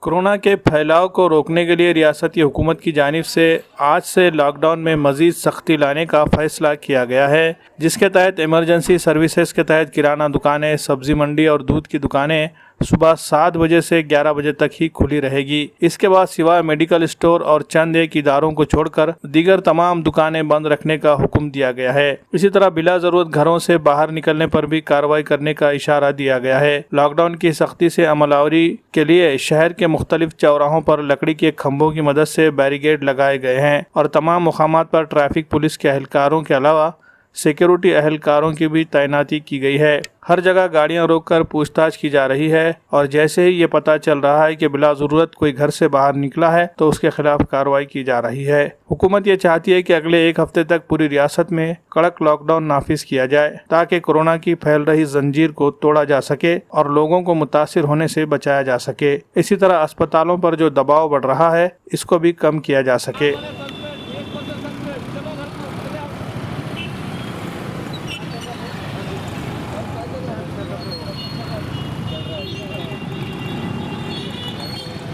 Corona के फैलाव को रोकने के लिए रियासती हुकूमत की जानिब से आज से लॉकडाउन में मज़ीद सख्ती लाने का फैसला किया गया है, जिसके तहत इमरजेंसी सर्विसेज के तहत किराना दुकानें, सब्जी मंडी और दूध की दुकानें सुबह 7 बजे से 11 बजे तक ही खुली रहेगी। इसके बाद सिवाय मेडिकल स्टोर और चंद एक इदारों को छोड़कर दीगर तमाम दुकानें बंद रखने का हुक्म दिया गया है। इसी तरह बिला जरूरत घरों से बाहर निकलने पर भी कार्रवाई करने का इशारा दिया गया है। लॉकडाउन की सख्ती से अमलावरी के लिए शहर के मुख्तलिफ चौराहों पर लकड़ी के खंभों की मदद से बैरिकेड लगाए गए हैं और तमाम मुकामात पर ट्रैफिक पुलिस के एहलकारों के अलावा सिक्योरिटी एहलकारों की भी तैनाती की गई है। हर जगह गाड़ियां रोककर पूछताछ की जा रही है और जैसे ही ये पता चल रहा है कि बिला ज़रूरत कोई घर से बाहर निकला है तो उसके खिलाफ कार्रवाई की जा रही है। हुकूमत ये चाहती है कि अगले 1 हफ्ते तक पूरी रियासत में कड़क लॉकडाउन नाफिज किया जाए ताकि कोरोना की फैल रही जंजीर को तोड़ा जा सके और लोगों को मुतासिर होने से बचाया जा सके। इसी तरह अस्पतालों पर जो दबाव बढ़ रहा है इसको भी कम किया जा सके।